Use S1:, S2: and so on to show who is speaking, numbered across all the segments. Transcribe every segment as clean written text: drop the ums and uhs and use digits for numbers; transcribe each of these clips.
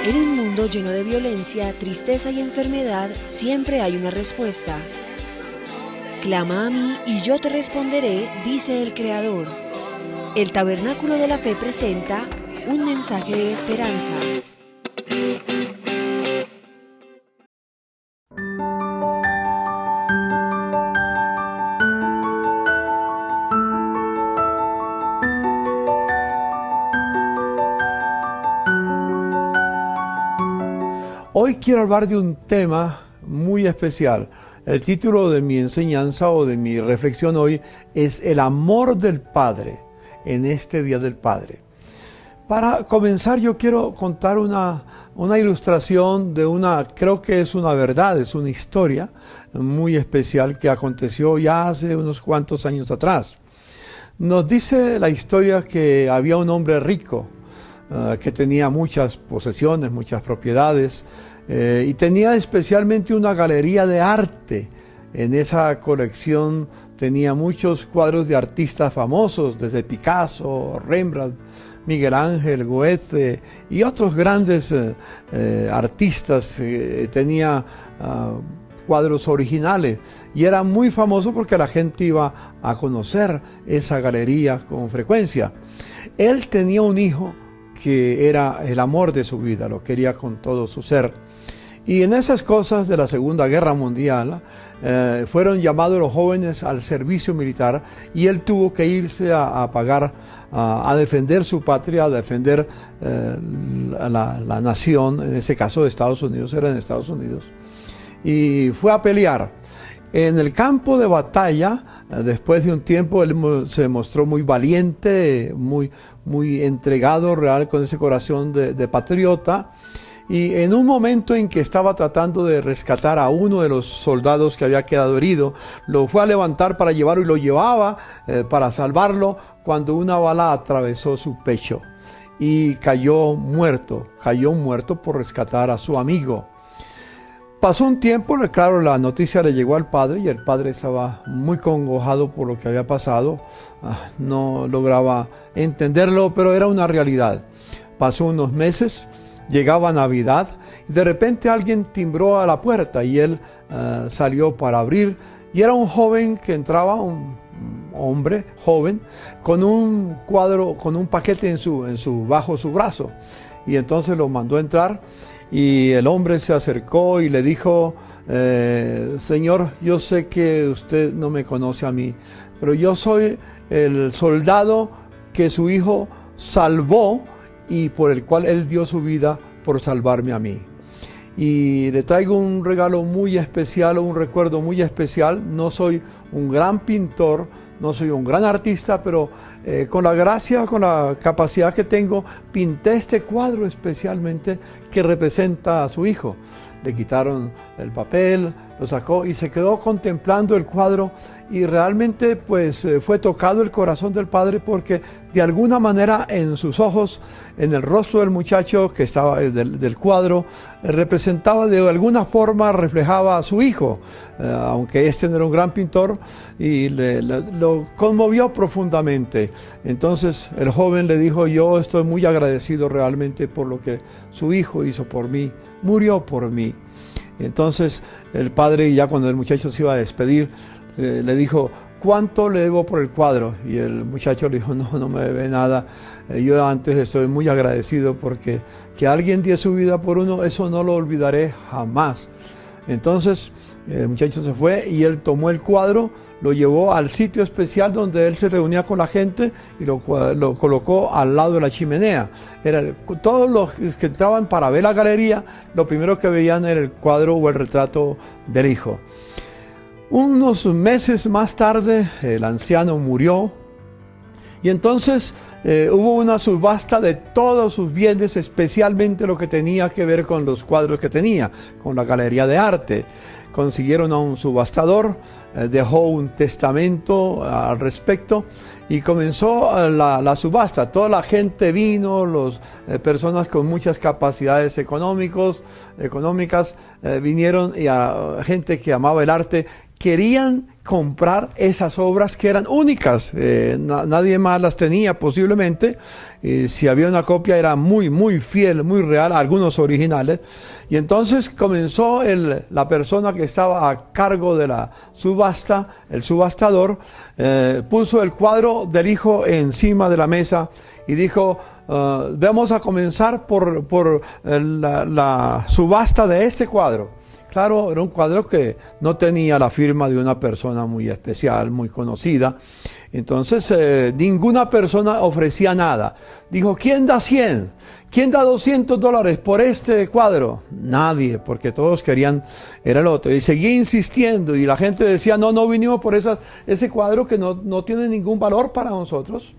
S1: En un mundo lleno de violencia, tristeza y enfermedad, siempre hay una respuesta. Clama a mí y yo te responderé, dice el Creador. El Tabernáculo de la Fe presenta un mensaje de esperanza.
S2: Hoy quiero hablar de un tema muy especial. El título de mi enseñanza o de mi reflexión hoy es el amor del Padre en este Día del Padre. Para comenzar, yo quiero contar una ilustración de creo que es una verdad, es una historia muy especial que aconteció ya hace unos cuantos años atrás. Nos dice la historia que había un hombre rico que tenía muchas posesiones, muchas propiedades, y tenía especialmente una galería de arte. En esa colección tenía muchos cuadros de artistas famosos, desde Picasso, Rembrandt, Miguel Ángel, Goethe y otros grandes artistas. Tenía cuadros originales y era muy famoso porque la gente iba a conocer esa galería con frecuencia. Él tenía un hijo que era el amor de su vida, lo quería con todo su ser. Y en esas cosas de la Segunda Guerra Mundial fueron llamados los jóvenes al servicio militar y él tuvo que irse a defender su patria, a defender la nación, en ese caso de Estados Unidos, era en Estados Unidos. Y fue a pelear. En el campo de batalla, después de un tiempo, él se mostró muy valiente, muy entregado, real, con ese corazón de patriota. Y en un momento en que estaba tratando de rescatar a uno de los soldados que había quedado herido, lo fue a levantar para llevarlo y lo llevaba para salvarlo cuando una bala atravesó su pecho y cayó muerto por rescatar a su amigo. Pasó un tiempo, claro, la noticia le llegó al padre y el padre estaba muy congojado por lo que había pasado. No lograba entenderlo, pero era una realidad. Pasó unos meses, llegaba Navidad y de repente alguien timbró a la puerta y él salió para abrir y era un joven que entraba, un hombre joven, con un cuadro, con un paquete bajo su brazo, y entonces lo mandó entrar. Y el hombre se acercó y le dijo, Señor, yo sé que usted no me conoce a mí, pero yo soy el soldado que su hijo salvó y por el cual él dio su vida por salvarme a mí. Y le traigo un regalo muy especial, un recuerdo muy especial. No soy un gran pintor, no soy un gran artista, pero con la gracia, con la capacidad que tengo, pinté este cuadro especialmente que representa a su hijo. Le quitaron el papel, lo sacó y se quedó contemplando el cuadro y realmente pues fue tocado el corazón del padre porque de alguna manera en sus ojos, en el rostro del muchacho que estaba del cuadro, representaba de alguna forma, reflejaba a su hijo, aunque este no era un gran pintor, y lo conmovió profundamente. Entonces el joven le dijo, yo estoy muy agradecido realmente por lo que su hijo hizo por mí, murió por mí. Entonces el padre, ya cuando el muchacho se iba a despedir, le dijo, ¿cuánto le debo por el cuadro? Y el muchacho le dijo, no me debe nada. Yo antes estoy muy agradecido porque que alguien dio su vida por uno, eso no lo olvidaré jamás. Entonces el muchacho se fue y él tomó el cuadro, lo llevó al sitio especial donde él se reunía con la gente y lo colocó al lado de la chimenea. Todos los que entraban para ver la galería, lo primero que veían era el cuadro o el retrato del hijo. Unos meses más tarde, el anciano murió y entonces hubo una subasta de todos sus bienes, especialmente lo que tenía que ver con los cuadros que tenía, con la galería de arte. Consiguieron a un subastador, dejó un testamento al respecto y comenzó la subasta. Toda la gente vino, personas con muchas capacidades económicas vinieron, y a gente que amaba el arte querían comprar esas obras que eran únicas. Nadie más las tenía posiblemente. Si había una copia era muy, muy fiel, muy real, algunos originales. Y entonces comenzó la persona que estaba a cargo de la subasta, el subastador, puso el cuadro del hijo encima de la mesa y dijo: vamos a comenzar por la subasta de este cuadro. Claro, era un cuadro que no tenía la firma de una persona muy especial, muy conocida. Entonces, ninguna persona ofrecía nada. Dijo: ¿quién da 100? ¿Quién da $200 por este cuadro? Nadie, porque todos querían, era el otro. Y seguía insistiendo y la gente decía: no vinimos por ese cuadro que no tiene ningún valor para nosotros.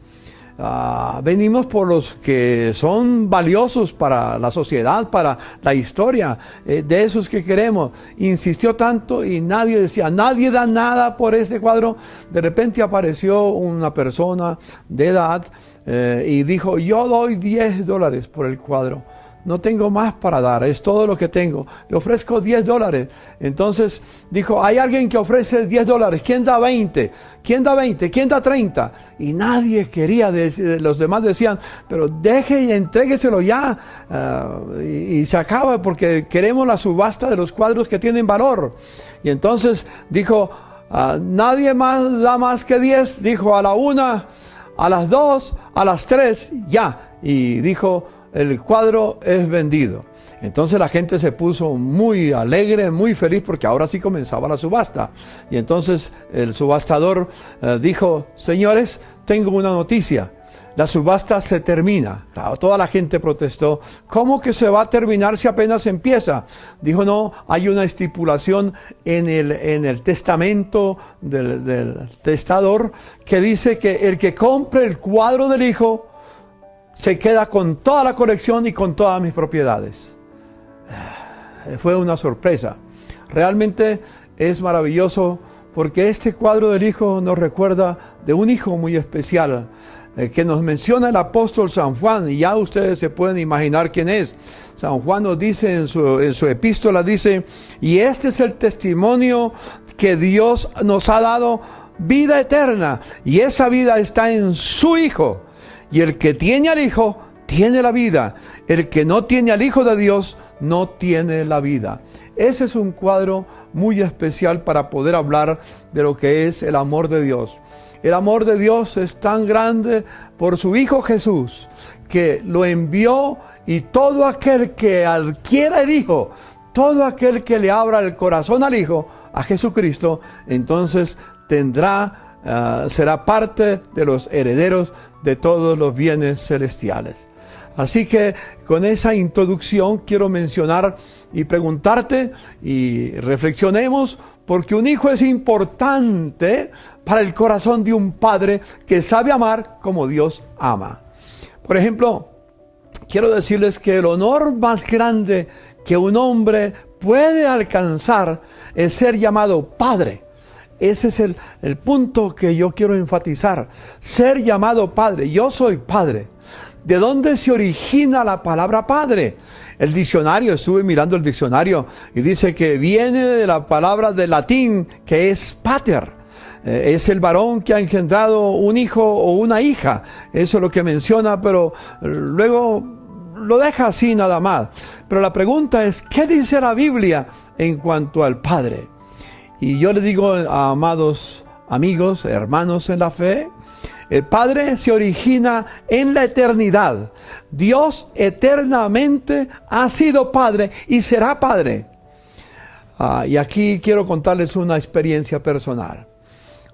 S2: Venimos por los que son valiosos para la sociedad, para la historia, de esos que queremos. Insistió tanto y nadie decía, nadie da nada por ese cuadro. De repente apareció una persona de edad y dijo: yo doy $10 por el cuadro. No tengo más para dar, es todo lo que tengo. Le ofrezco $10. Entonces dijo: hay alguien que ofrece $10. ¿Quién da 20? ¿Quién da 20? ¿Quién da 30? Y nadie quería. Los demás decían: pero deje y entrégueselo ya. Y se acaba, porque queremos la subasta de los cuadros que tienen valor. Y entonces dijo: nadie más da más que 10. Dijo: a la 1, a las 2, a las 3, ya. Y dijo: el cuadro es vendido. Entonces la gente se puso muy alegre, muy feliz, porque ahora sí comenzaba la subasta. Y entonces el subastador dijo: señores, tengo una noticia. La subasta se termina. Claro, toda la gente protestó. ¿Cómo que se va a terminar si apenas empieza? Dijo: no, hay una estipulación en el testamento del testador que dice que el que compre el cuadro del hijo se queda con toda la colección y con todas mis propiedades. Fue una sorpresa. Realmente es maravilloso, porque este cuadro del hijo nos recuerda de un hijo muy especial, que nos menciona el apóstol San Juan, y ya ustedes se pueden imaginar quién es. San Juan nos dice en su epístola, dice: y este es el testimonio que Dios nos ha dado, vida eterna, y esa vida está en su Hijo. Y el que tiene al Hijo, tiene la vida. El que no tiene al Hijo de Dios, no tiene la vida. Ese es un cuadro muy especial para poder hablar de lo que es el amor de Dios. El amor de Dios es tan grande por su Hijo Jesús, que lo envió, y todo aquel que adquiera el Hijo, todo aquel que le abra el corazón al Hijo, a Jesucristo, entonces será parte de los herederos de todos los bienes celestiales. Así que con esa introducción quiero mencionar y preguntarte, y reflexionemos, porque un hijo es importante para el corazón de un padre que sabe amar como Dios ama. Por ejemplo, quiero decirles que el honor más grande que un hombre puede alcanzar es ser llamado padre. Ese es el punto que yo quiero enfatizar. Ser llamado padre. Yo soy padre. ¿De dónde se origina la palabra padre? El diccionario, estuve mirando el diccionario y dice que viene de la palabra del latín que es pater. Es el varón que ha engendrado un hijo o una hija. Eso es lo que menciona, pero luego lo deja así nada más. Pero la pregunta es: ¿qué dice la Biblia en cuanto al padre? Y yo le digo, amados amigos, hermanos en la fe, el Padre se origina en la eternidad. Dios eternamente ha sido Padre y será Padre. Y aquí quiero contarles una experiencia personal.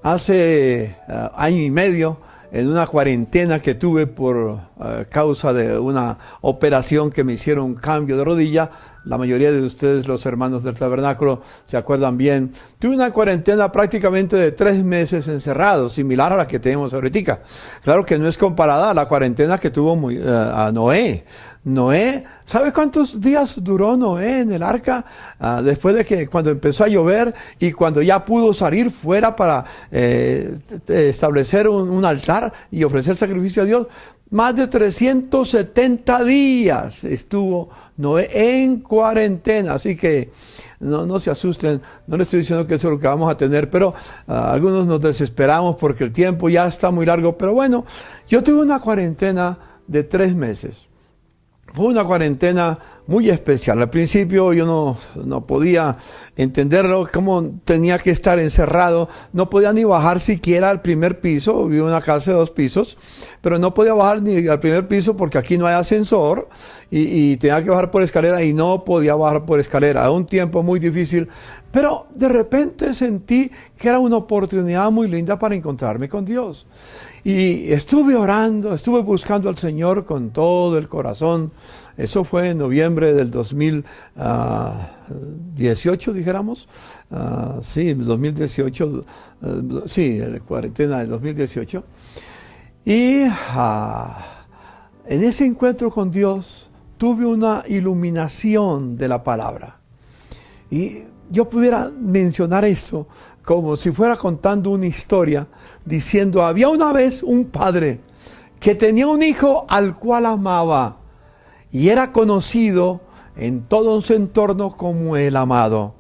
S2: Hace año y medio, en una cuarentena que tuve por causa de una operación que me hicieron, un cambio de rodilla. La mayoría de ustedes, los hermanos del tabernáculo, se acuerdan bien. Tuve una cuarentena prácticamente de 3 meses encerrados, similar a la que tenemos ahorita. Claro que no es comparada a la cuarentena que tuvo a Noé. Noé, ¿sabe cuántos días duró Noé en el arca? Después de que cuando empezó a llover y cuando ya pudo salir fuera para establecer un altar y ofrecer sacrificio a Dios. Más de 370 días estuvo Noé en cuarentena. Así que no se asusten, no les estoy diciendo que eso es lo que vamos a tener, pero algunos nos desesperamos porque el tiempo ya está muy largo. Pero bueno, yo tuve una cuarentena de 3 meses. Fue una cuarentena muy especial. Al principio yo no podía entenderlo, cómo tenía que estar encerrado. No podía ni bajar siquiera al primer piso. Vivo en una casa de 2 pisos, pero no podía bajar ni al primer piso porque aquí no hay ascensor y tenía que bajar por escalera y no podía bajar por escalera. Era un tiempo muy difícil, pero de repente sentí que era una oportunidad muy linda para encontrarme con Dios. Y estuve orando, estuve buscando al Señor con todo el corazón. Eso fue en noviembre del 2018, dijéramos. Sí, 2018, sí, la cuarentena del 2018. Y en ese encuentro con Dios tuve una iluminación de la palabra. Y yo pudiera mencionar esto como si fuera contando una historia, diciendo, había una vez un padre que tenía un hijo al cual amaba y era conocido en todo su entorno como el amado.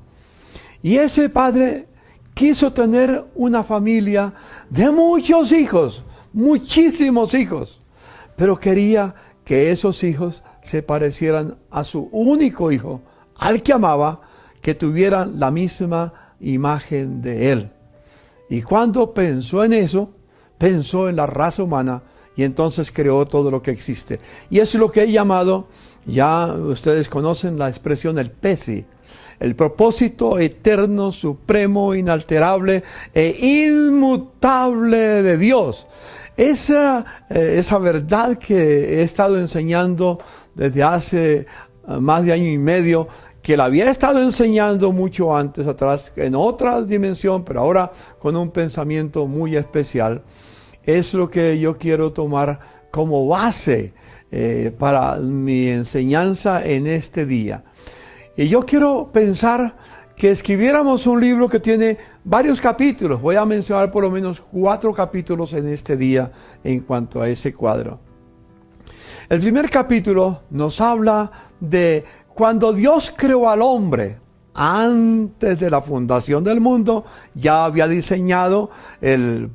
S2: Y ese padre quiso tener una familia de muchos hijos, muchísimos hijos, pero quería que esos hijos se parecieran a su único hijo, al que amaba, que tuvieran la misma imagen de él. Y cuando pensó en eso, pensó en la raza humana y entonces creó todo lo que existe. Y eso es lo que he llamado, ya ustedes conocen la expresión, el PESI, el propósito eterno, supremo, inalterable e inmutable de Dios. Esa verdad que he estado enseñando desde hace más de año y medio, que la había estado enseñando mucho antes atrás, en otra dimensión, pero ahora con un pensamiento muy especial, es lo que yo quiero tomar como base para mi enseñanza en este día. Y yo quiero pensar que escribiéramos un libro que tiene varios capítulos. Voy a mencionar por lo menos 4 capítulos en este día en cuanto a ese cuadro. El primer capítulo nos habla de cuando Dios creó al hombre. Antes de la fundación del mundo, ya había diseñado, el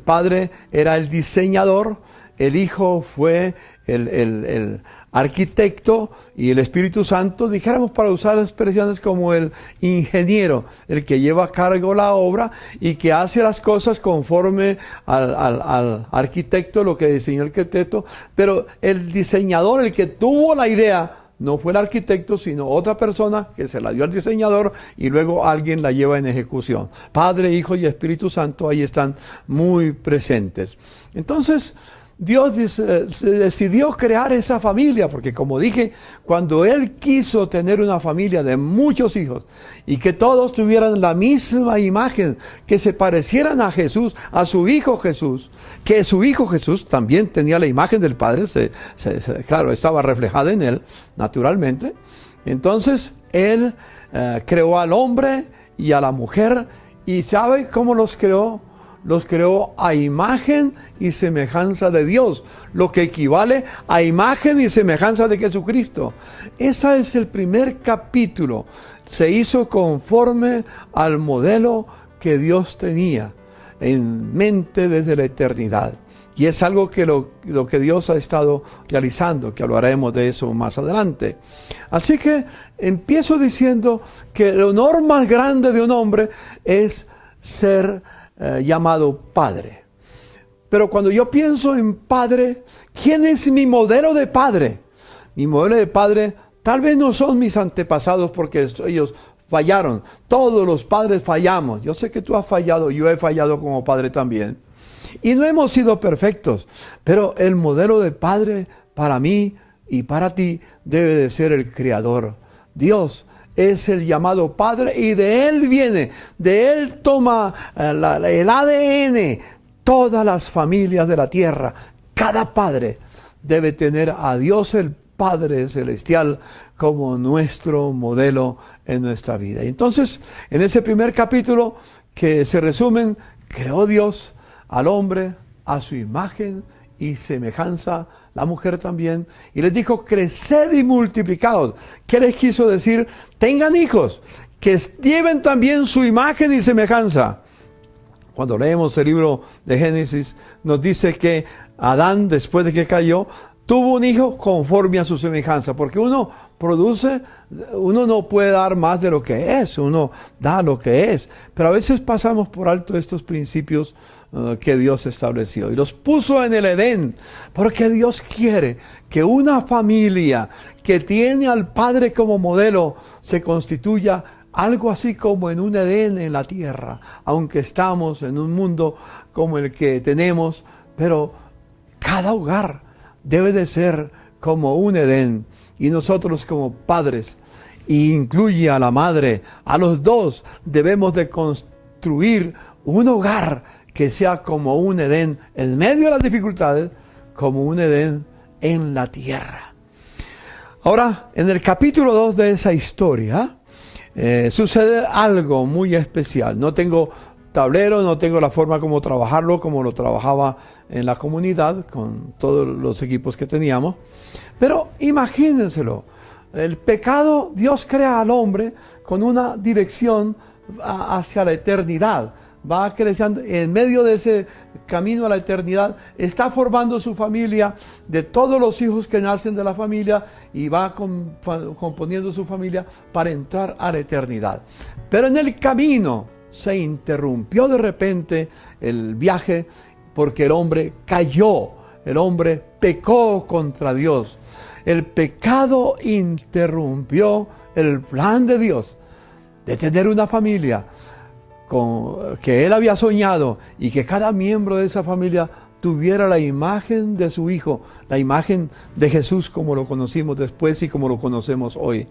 S2: Padre era el diseñador, el Hijo fue el arquitecto y el Espíritu Santo, dijéramos para usar expresiones como el ingeniero, el que lleva a cargo la obra y que hace las cosas conforme al arquitecto, lo que diseñó el arquitecto, pero el diseñador, el que tuvo la idea, no fue el arquitecto, sino otra persona que se la dio al diseñador y luego alguien la lleva en ejecución. Padre, Hijo y Espíritu Santo ahí están muy presentes. Entonces, Dios decidió crear esa familia, porque como dije, cuando Él quiso tener una familia de muchos hijos y que todos tuvieran la misma imagen, que se parecieran a Jesús, a su Hijo Jesús, que su Hijo Jesús también tenía la imagen del Padre, claro, estaba reflejada en Él, naturalmente. Entonces, Él creó al hombre y a la mujer, y ¿sabe cómo los creó? Los creó a imagen y semejanza de Dios, lo que equivale a imagen y semejanza de Jesucristo. Ese es el primer capítulo. Se hizo conforme al modelo que Dios tenía en mente desde la eternidad. Y es algo que lo que Dios ha estado realizando, que hablaremos de eso más adelante. Así que empiezo diciendo que el honor más grande de un hombre es ser llamado padre. Pero cuando yo pienso en padre, ¿quién es mi modelo de padre? Mi modelo de padre tal vez no son mis antepasados, porque ellos fallaron. Todos los padres fallamos. Yo sé que tú has fallado, yo he fallado como padre también. Y no hemos sido perfectos, pero el modelo de padre para mí y para ti debe de ser el Creador, Dios. Es el llamado Padre y de Él viene, de Él toma el ADN, todas las familias de la tierra. Cada padre debe tener a Dios el Padre Celestial como nuestro modelo en nuestra vida. Y entonces, en ese primer capítulo que se resumen, creó Dios al hombre a su imagen y semejanza, la mujer también, y les dijo, creced y multiplicaos. ¿Qué les quiso decir? Tengan hijos, que lleven también su imagen y semejanza. Cuando leemos el libro de Génesis, nos dice que Adán, después de que cayó, tuvo un hijo conforme a su semejanza, porque uno no puede dar más de lo que es, uno da lo que es, pero a veces pasamos por alto estos principios que Dios estableció y los puso en el Edén, porque Dios quiere que una familia que tiene al Padre como modelo se constituya algo así como en un Edén en la tierra, aunque estamos en un mundo como el que tenemos, pero cada hogar debe de ser como un Edén, y nosotros como padres, y incluye a la madre, a los dos debemos de construir un hogar que sea como un Edén en medio de las dificultades, como un Edén en la tierra. Ahora, en el capítulo 2 de esa historia, sucede algo muy especial. No tengo tablero, no tengo la forma como trabajarlo, como lo trabajaba en la comunidad, con todos los equipos que teníamos. Pero imagínenselo, el pecado, Dios crea al hombre con una dirección hacia la eternidad. Va creciendo en medio de ese camino a la eternidad, está formando su familia de todos los hijos que nacen de la familia y va componiendo su familia para entrar a la eternidad. Pero en el camino se interrumpió de repente el viaje porque el hombre cayó, el hombre pecó contra Dios. El pecado interrumpió el plan de Dios de tener una familia que él había soñado y que cada miembro de esa familia tuviera la imagen de su hijo, la imagen de Jesús como lo conocimos después y como lo conocemos hoy.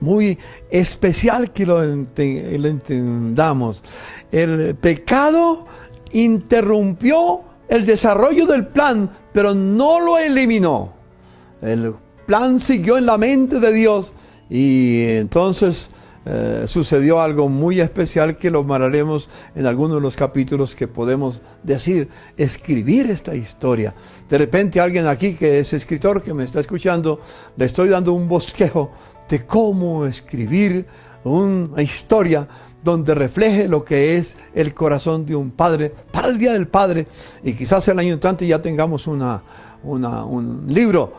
S2: Muy especial que lo entendamos. El pecado interrumpió el desarrollo del plan, pero no lo eliminó. El plan siguió en la mente de Dios y entonces sucedió algo muy especial que lo narraremos en algunos de los capítulos que podemos escribir esta historia. De repente alguien aquí que es escritor, que me está escuchando, le estoy dando un bosquejo de cómo escribir una historia donde refleje lo que es el corazón de un padre para el Día del Padre, y quizás el año entrante ya tengamos un libro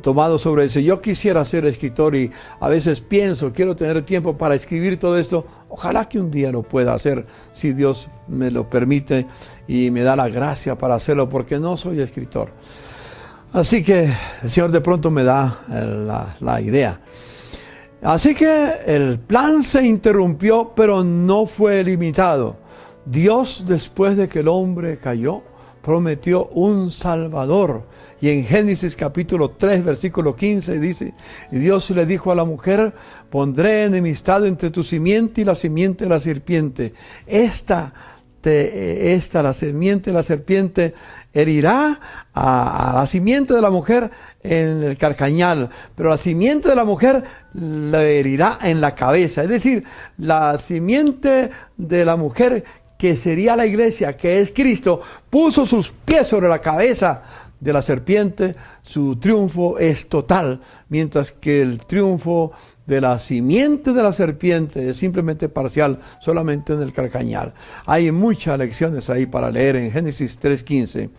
S2: tomado sobre eso. Yo quisiera ser escritor y a veces pienso, quiero tener tiempo para escribir todo esto. Ojalá que un día lo pueda hacer, si Dios me lo permite y me da la gracia para hacerlo, porque no soy escritor. Así que el Señor de pronto me da la idea. Así que el plan se interrumpió, pero no fue limitado. Dios, después de que el hombre cayó, prometió un Salvador. Y en Génesis capítulo 3, versículo 15 dice: y Dios le dijo a la mujer: pondré enemistad entre tu simiente y la simiente de la serpiente. La simiente de la serpiente herirá a la simiente de la mujer en el carcañal, pero la simiente de la mujer le herirá en la cabeza. Es decir, la simiente de la mujer, que sería la iglesia, que es Cristo, puso sus pies sobre la cabeza de la serpiente. Su triunfo es total, mientras que el triunfo de la simiente de la serpiente es simplemente parcial, solamente en el carcañal. Hay muchas lecciones ahí para leer en Génesis 3:15.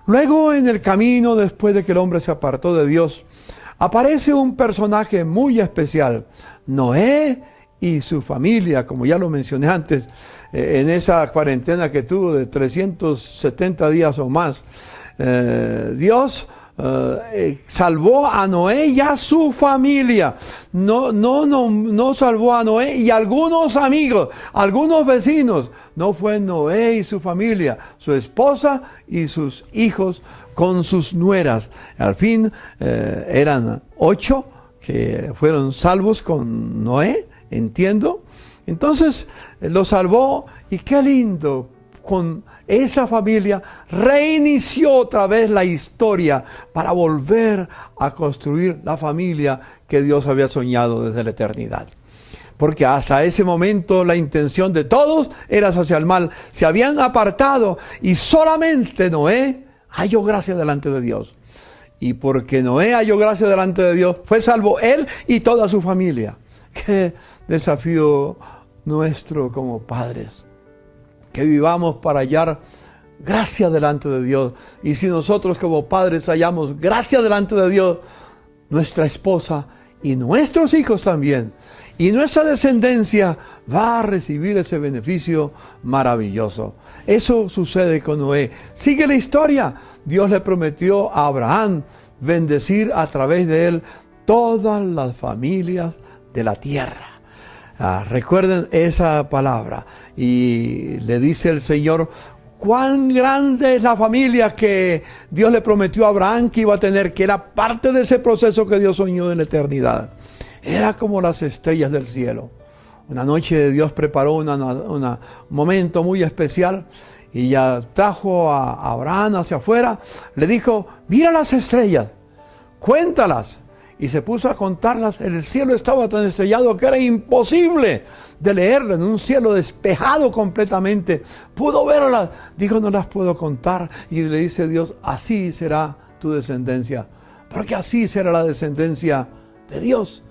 S2: Luego, en el camino, después de que el hombre se apartó de Dios, aparece un personaje muy especial: Noé y su familia, como ya lo mencioné antes, en esa cuarentena que tuvo de 370 días o más. Dios salvó a Noé y a su familia. No salvó a Noé y algunos amigos, algunos vecinos. No fue Noé y su familia, su esposa y sus hijos con sus nueras. Al fin eran 8 que fueron salvos con Noé, entiendo. Entonces lo salvó, y qué lindo. Con esa familia reinició otra vez la historia para volver a construir la familia que Dios había soñado desde la eternidad. Porque hasta ese momento la intención de todos era hacia el mal. Se habían apartado y solamente Noé halló gracia delante de Dios. Y porque Noé halló gracia delante de Dios, fue salvo él y toda su familia. Qué desafío nuestro como padres. Que vivamos para hallar gracia delante de Dios. Y si nosotros como padres hallamos gracia delante de Dios, nuestra esposa y nuestros hijos también, y nuestra descendencia va a recibir ese beneficio maravilloso. Eso sucede con Noé. Sigue la historia. Dios le prometió a Abraham bendecir a través de él todas las familias de la tierra. Recuerden esa palabra. Y le dice el Señor cuán grande es la familia que Dios le prometió a Abraham que iba a tener, que era parte de ese proceso que Dios soñó en la eternidad. Era como las estrellas del cielo. Una noche Dios preparó un momento muy especial y ya trajo a Abraham hacia afuera. Le dijo, mira las estrellas, cuéntalas. Y se puso a contarlas. El cielo estaba tan estrellado que era imposible de leerlo. En un cielo despejado completamente. Pudo verlas. Dijo, no las puedo contar. Y le dice Dios, así será tu descendencia. Porque así será la descendencia de Dios,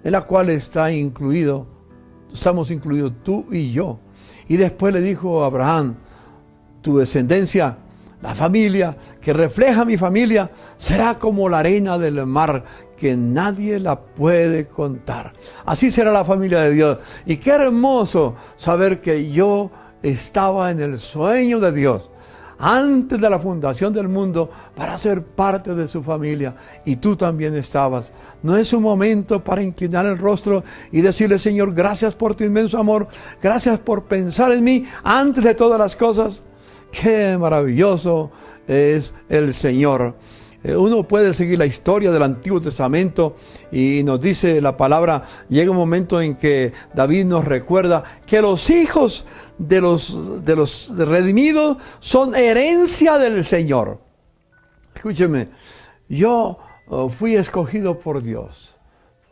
S2: en la cual estamos incluidos tú y yo. Y después le dijo a Abraham, tu descendencia, la familia que refleja mi familia, será como la arena del mar, que nadie la puede contar. Así será la familia de Dios. Y qué hermoso saber que yo estaba en el sueño de Dios antes de la fundación del mundo para ser parte de su familia, y tú también estabas. No es un momento para inclinar el rostro y decirle, Señor, gracias por tu inmenso amor, gracias por pensar en mí antes de todas las cosas. Qué maravilloso es el Señor. Uno puede seguir la historia del Antiguo Testamento y nos dice la palabra, llega un momento en que David nos recuerda que los hijos de los redimidos son herencia del Señor. Escúcheme, yo fui escogido por Dios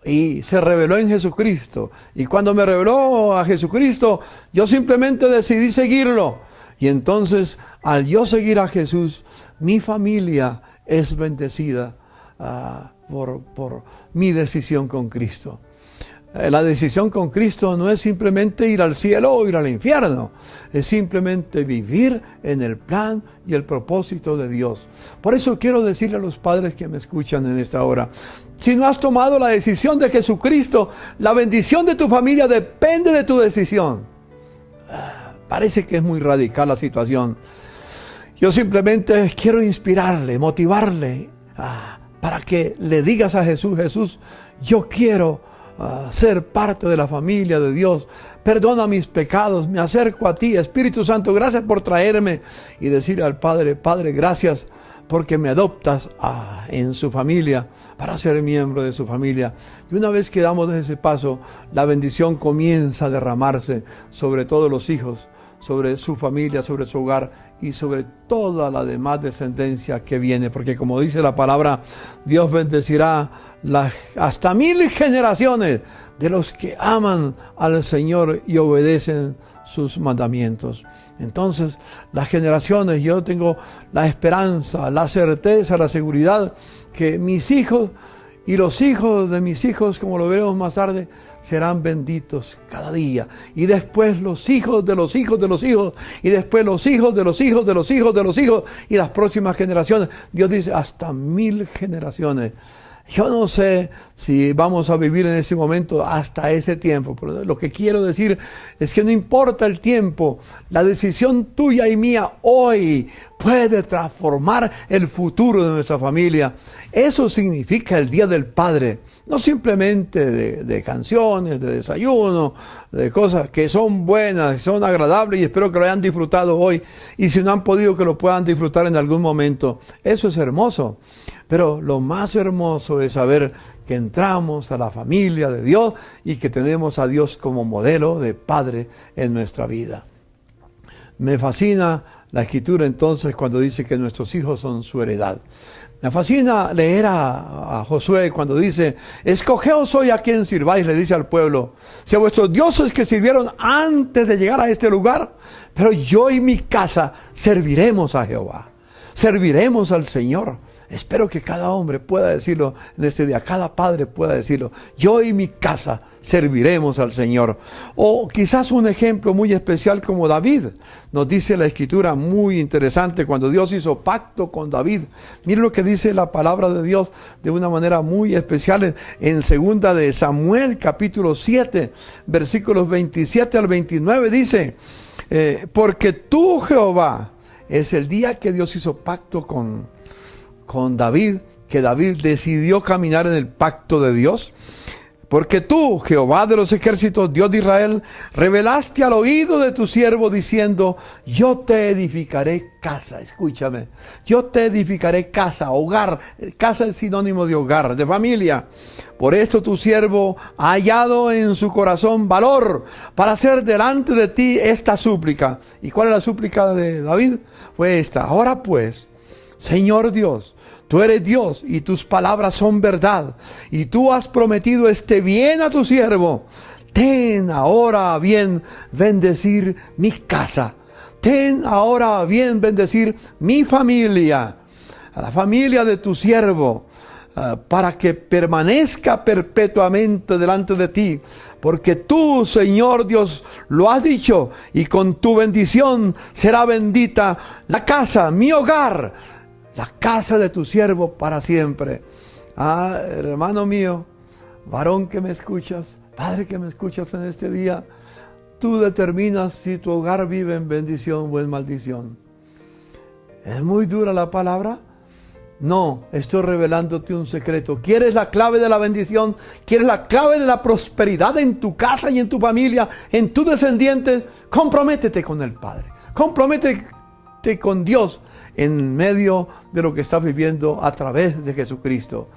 S2: y se reveló en Jesucristo. Y cuando me reveló a Jesucristo, yo simplemente decidí seguirlo. Y entonces, al yo seguir a Jesús, mi familia es bendecida por mi decisión con Cristo. La decisión con Cristo no es simplemente ir al cielo o ir al infierno. Es simplemente vivir en el plan y el propósito de Dios. Por eso quiero decirle a los padres que me escuchan en esta hora, si no has tomado la decisión de Jesucristo, la bendición de tu familia depende de tu decisión. Parece que es muy radical la situación. Yo simplemente quiero inspirarle, motivarle para que le digas a Jesús, Jesús, yo quiero ser parte de la familia de Dios. Perdona mis pecados, me acerco a ti, Espíritu Santo, gracias por traerme. Y decirle al Padre, Padre, gracias porque me adoptas en su familia para ser miembro de su familia. Y una vez que damos ese paso, la bendición comienza a derramarse sobre todos los hijos, sobre su familia, sobre su hogar y sobre toda la demás descendencia que viene. Porque como dice la palabra, Dios bendecirá hasta 1000 generaciones de los que aman al Señor y obedecen sus mandamientos. Entonces, las generaciones, yo tengo la esperanza, la certeza, la seguridad que mis hijos y los hijos de mis hijos, como lo veremos más tarde, serán benditos cada día. Y después los hijos de los hijos de los hijos. Y después los hijos de los hijos de los hijos de los hijos. Y las próximas generaciones. Dios dice hasta 1000 generaciones. Yo no sé si vamos a vivir en ese momento hasta ese tiempo, pero lo que quiero decir es que no importa el tiempo, la decisión tuya y mía hoy puede transformar el futuro de nuestra familia. Eso significa el Día del Padre, no simplemente de canciones, de desayuno, de cosas que son buenas, son agradables y espero que lo hayan disfrutado hoy, y si no han podido que lo puedan disfrutar en algún momento. Eso es hermoso. Pero lo más hermoso es saber que entramos a la familia de Dios y que tenemos a Dios como modelo de Padre en nuestra vida. Me fascina la Escritura entonces cuando dice que nuestros hijos son su heredad. Me fascina leer a Josué cuando dice, escogeos hoy a quien sirváis, le dice al pueblo, si a vuestros dioses que sirvieron antes de llegar a este lugar, pero yo y mi casa serviremos a Jehová, serviremos al Señor. Espero que cada hombre pueda decirlo en este día, cada padre pueda decirlo. Yo y mi casa serviremos al Señor. O quizás un ejemplo muy especial como David. Nos dice la Escritura muy interesante cuando Dios hizo pacto con David. Miren lo que dice la palabra de Dios de una manera muy especial en segunda de Samuel, capítulo 7, versículos 27 al 29. Dice, porque tú, Jehová, es el día que Dios hizo pacto con David, que David decidió caminar en el pacto de Dios. Porque tú, Jehová de los ejércitos, Dios de Israel, revelaste al oído de tu siervo diciendo, yo te edificaré casa. Escúchame, yo te edificaré casa, hogar. Casa es sinónimo de hogar, de familia. Por esto tu siervo ha hallado en su corazón valor para hacer delante de ti esta súplica. ¿Y cuál es la súplica de David? Fue esta: ahora pues, Señor Dios, tú eres Dios y tus palabras son verdad, y tú has prometido este bien a tu siervo. Ten ahora a bien bendecir mi casa. Ten ahora a bien bendecir mi familia, a la familia de tu siervo, para que permanezca perpetuamente delante de ti. Porque tú, Señor Dios, lo has dicho, y con tu bendición será bendita la casa, mi hogar, la casa de tu siervo para siempre. Hermano mío, varón que me escuchas, padre que me escuchas en este día, tú determinas si tu hogar vive en bendición o en maldición. ¿Es muy dura la palabra? No, estoy revelándote un secreto. ¿Quieres la clave de la bendición? ¿Quieres la clave de la prosperidad en tu casa y en tu familia, en tu descendiente? Comprométete con el Padre. Comprométete con Dios en medio de lo que estás viviendo a través de Jesucristo.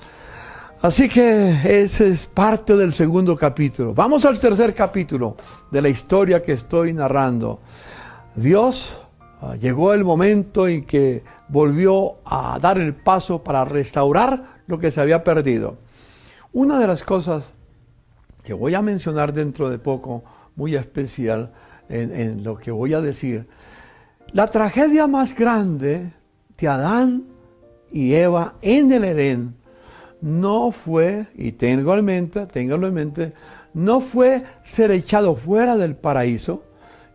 S2: Así que ese es parte del segundo capítulo. Vamos al tercer capítulo de la historia que estoy narrando. Dios llegó el momento en que volvió a dar el paso para restaurar lo que se había perdido. Una de las cosas que voy a mencionar dentro de poco, muy especial en lo que voy a decir, la tragedia más grande de Adán y Eva en el Edén no fue, y ténganlo en mente, no fue ser echado fuera del paraíso,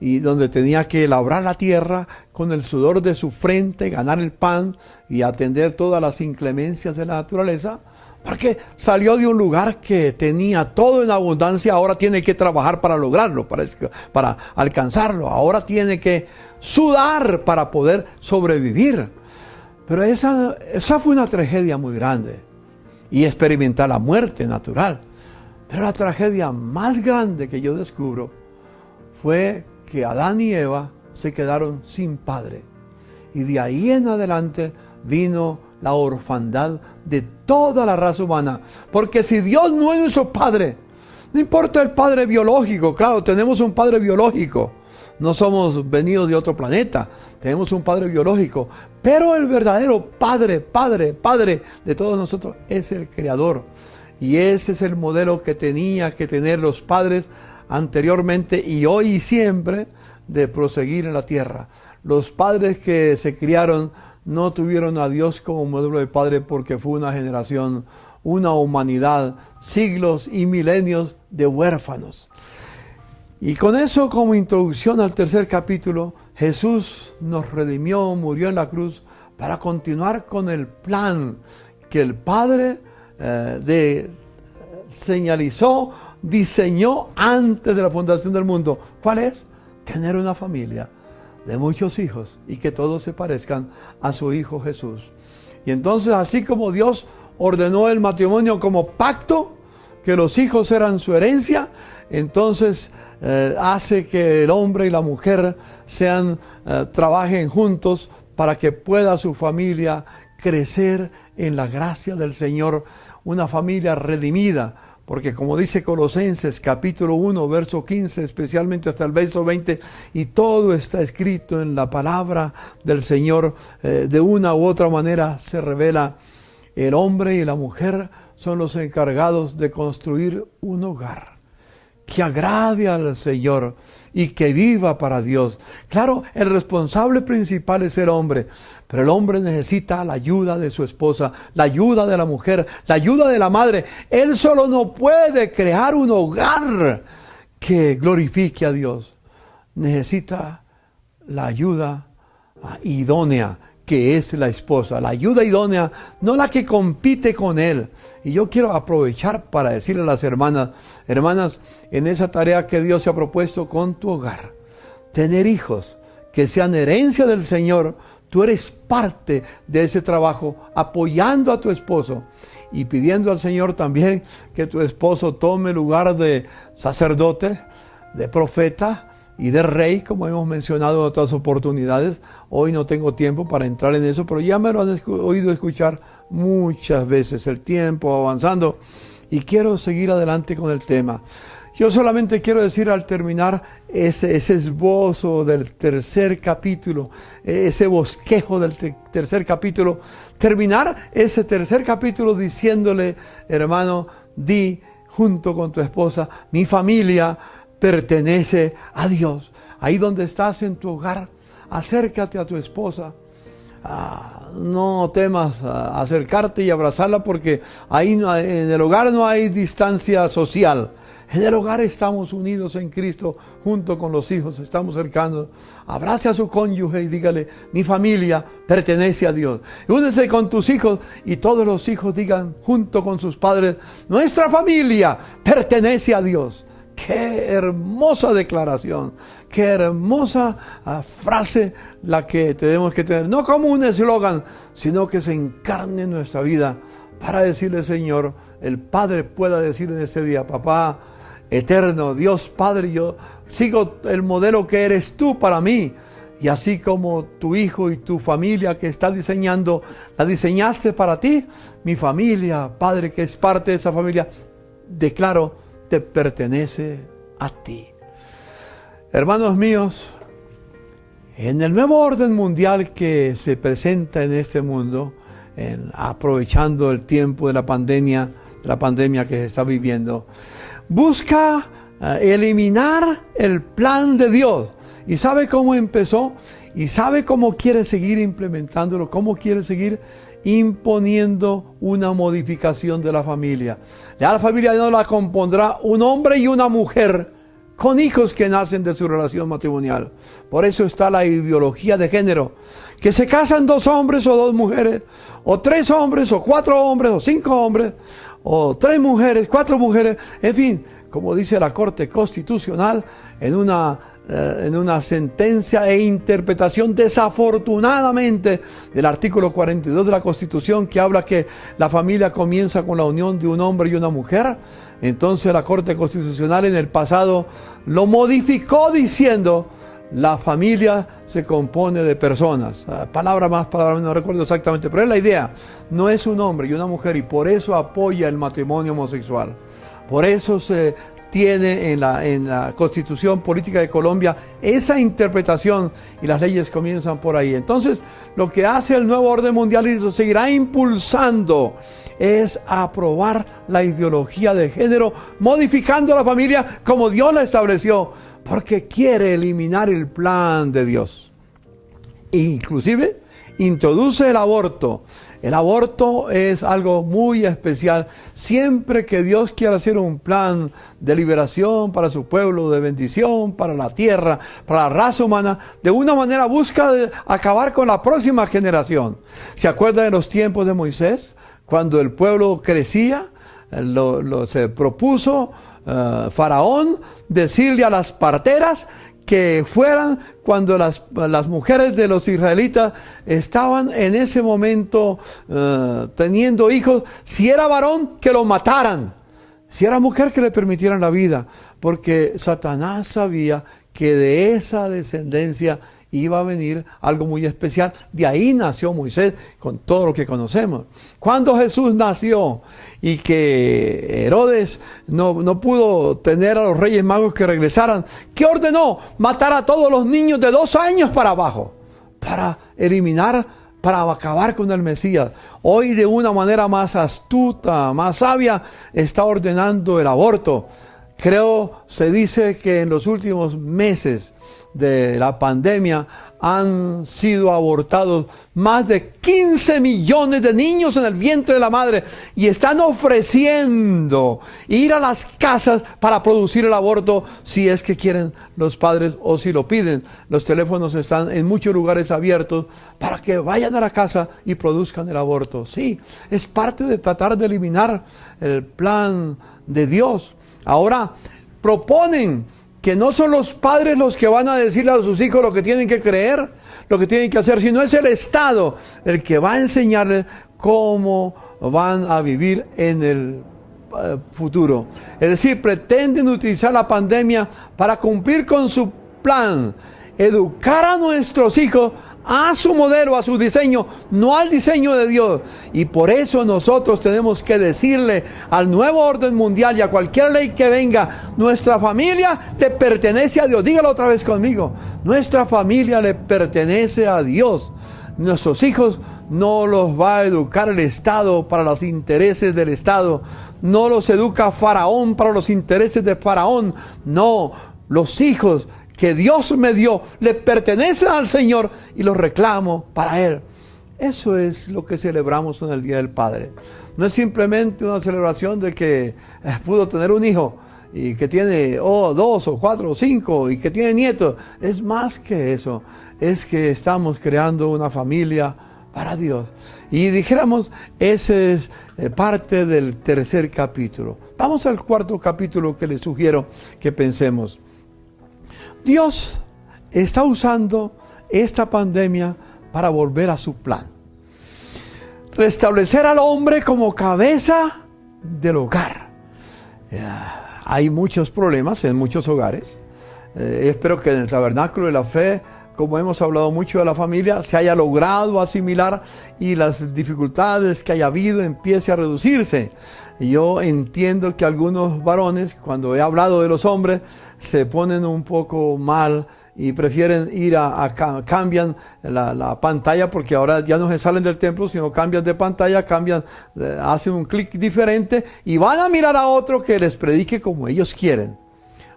S2: y donde tenía que labrar la tierra con el sudor de su frente, ganar el pan y atender todas las inclemencias de la naturaleza, porque salió de un lugar que tenía todo en abundancia. Ahora tiene que trabajar para lograrlo, para alcanzarlo. Ahora tiene que sudar para poder sobrevivir. Pero esa fue una tragedia muy grande, y experimentar la muerte natural. Pero la tragedia más grande que yo descubro fue que Adán y Eva se quedaron sin padre. Y de ahí en adelante vino la orfandad de toda la raza humana. Porque si Dios no es nuestro padre, no importa el padre biológico, claro, tenemos un padre biológico. No somos venidos de otro planeta, tenemos un padre biológico. Pero el verdadero padre de todos nosotros es el Creador. Y ese es el modelo que tenía que tener los padres anteriormente y hoy y siempre, de proseguir en la tierra. Los padres que se criaron no tuvieron a Dios como modelo de padre, porque fue una generación, una humanidad, siglos y milenios de huérfanos. Y con eso como introducción al tercer capítulo, Jesús nos redimió, murió en la cruz para continuar con el plan que el Padre señalizó, diseñó antes de la fundación del mundo. ¿Cuál es? Tener una familia de muchos hijos y que todos se parezcan a su Hijo Jesús. Y entonces, así como Dios ordenó el matrimonio como pacto, que los hijos eran su herencia, entonces hace que el hombre y la mujer trabajen juntos para que pueda su familia crecer en la gracia del Señor, una familia redimida. Porque como dice Colosenses capítulo 1, verso 15, especialmente hasta el verso 20, y todo está escrito en la palabra del Señor, de una u otra manera se revela. El hombre y la mujer son los encargados de construir un hogar que agrade al Señor y que viva para Dios. Claro, el responsable principal es el hombre, Pero el hombre necesita la ayuda de su esposa, la ayuda de la mujer, la ayuda de la madre. Él solo no puede crear un hogar que glorifique a Dios. Necesita la ayuda idónea, que es la esposa. La ayuda idónea, no la que compite con él. Y yo quiero aprovechar para decirle a las hermanas, en esa tarea que Dios se ha propuesto con tu hogar, tener hijos que sean herencia del Señor. Tú eres parte de ese trabajo, apoyando a tu esposo y pidiendo al Señor también que tu esposo tome lugar de sacerdote, de profeta y de rey, como hemos mencionado en otras oportunidades. Hoy no tengo tiempo para entrar en eso, pero ya me lo han oído escuchar muchas veces. El tiempo avanzando y quiero seguir adelante con el tema. Yo solamente quiero decir al terminar ese esbozo del tercer capítulo, ese bosquejo del tercer capítulo, terminar ese tercer capítulo diciéndole, hermano, di junto con tu esposa, mi familia pertenece a Dios. Ahí donde estás en tu hogar, acércate a tu esposa. No temas acercarte y abrazarla, porque ahí en el hogar no hay distancia social. En el hogar estamos unidos en Cristo, junto con los hijos, estamos cercanos. Abrace a su cónyuge y dígale, mi familia pertenece a Dios. Únese con tus hijos y todos los hijos digan junto con sus padres, nuestra familia pertenece a Dios. Qué hermosa declaración, qué hermosa frase la que tenemos que tener. No como un eslogan, sino que se encarne en nuestra vida para decirle, Señor, el Padre pueda decir en este día, papá eterno, Dios Padre, yo sigo el modelo que eres tú para mí. Y así como tu hijo y tu familia que está diseñando, la diseñaste para ti, mi familia, Padre, que es parte de esa familia, declaro, te pertenece a ti. Hermanos míos, en el nuevo orden mundial que se presenta en este mundo, aprovechando el tiempo de la pandemia que se está viviendo, busca eliminar el plan de Dios. ¿Y sabe cómo empezó? ¿Y sabe cómo quiere seguir implementándolo? ¿Cómo quiere seguir imponiendo una modificación de la familia? Ya la familia no la compondrá un hombre y una mujer con hijos que nacen de su relación matrimonial. Por eso está la ideología de género, que se casan 2 hombres o 2 mujeres, o 3 hombres o 4 hombres o 5 hombres, o 3 mujeres, 4 mujeres, en fin, como dice la Corte Constitucional en una sentencia e interpretación desafortunadamente del artículo 42 de la Constitución, que habla que la familia comienza con la unión de un hombre y una mujer. Entonces la Corte Constitucional en el pasado lo modificó diciendo la familia se compone de personas. Palabra más, palabra menos, no recuerdo exactamente, pero es la idea. No es un hombre y una mujer, y por eso apoya el matrimonio homosexual. Por eso se tiene en la Constitución Política de Colombia esa interpretación, y las leyes comienzan por ahí. Entonces, lo que hace el nuevo orden mundial y lo seguirá impulsando es aprobar la ideología de género, modificando la familia como Dios la estableció, porque quiere eliminar el plan de Dios. E inclusive introduce el aborto. El aborto es algo muy especial. Siempre que Dios quiere hacer un plan de liberación para su pueblo, de bendición para la tierra, para la raza humana, de una manera busca acabar con la próxima generación. ¿Se acuerdan de los tiempos de Moisés? Cuando el pueblo crecía, se propuso Faraón decirle a las parteras que fueran, cuando las mujeres de los israelitas estaban en ese momento teniendo hijos, si era varón, que lo mataran, si era mujer, que le permitieran la vida, porque Satanás sabía que de esa descendencia iba a venir algo muy especial. De ahí nació Moisés, con todo lo que conocemos. Cuando Jesús nació y que Herodes no pudo tener a los reyes magos que regresaran, ¿qué ordenó? Matar a todos los niños de 2 años para abajo, para eliminar, para acabar con el Mesías. Hoy, de una manera más astuta, más sabia, está ordenando el aborto. Creo, se dice que en los últimos meses de la pandemia han sido abortados más de 15 millones de niños en el vientre de la madre y están ofreciendo ir a las casas para producir el aborto si es que quieren los padres o si lo piden. Los teléfonos están en muchos lugares abiertos para que vayan a la casa y produzcan el aborto. Sí, es parte de tratar de eliminar el plan de Dios. Ahora proponen que no son los padres los que van a decirle a sus hijos lo que tienen que creer, lo que tienen que hacer, sino es el Estado el que va a enseñarles cómo van a vivir en el futuro. Es decir, pretenden utilizar la pandemia para cumplir con su plan, educar a nuestros hijos a su modelo, a su diseño, no al diseño de Dios. Y por eso nosotros tenemos que decirle al nuevo orden mundial y a cualquier ley que venga, nuestra familia le pertenece a Dios. Dígalo otra vez conmigo. Nuestra familia le pertenece a Dios. Nuestros hijos no los va a educar el Estado para los intereses del Estado. No los educa Faraón para los intereses de Faraón. No, los hijos que Dios me dio le pertenecen al Señor y los reclamo para Él. Eso es lo que celebramos en el Día del Padre. No es simplemente una celebración de que pudo tener un hijo y que tiene 2 o 4 o 5 y que tiene nietos. Es más que eso. Es que estamos creando una familia para Dios. Y dijéramos, ese es parte del tercer capítulo. Vamos al cuarto capítulo que les sugiero que pensemos. Dios está usando esta pandemia para volver a su plan. Restablecer al hombre como cabeza del hogar. Hay muchos problemas en muchos hogares. Espero que en el Tabernáculo de la Fe, como hemos hablado mucho de la familia, se haya logrado asimilar y las dificultades que haya habido empiece a reducirse. Yo entiendo que algunos varones, cuando he hablado de los hombres, se ponen un poco mal y prefieren ir cambian la pantalla, porque ahora ya no se salen del templo, sino cambian de pantalla, hacen un clic diferente y van a mirar a otro que les predique como ellos quieren.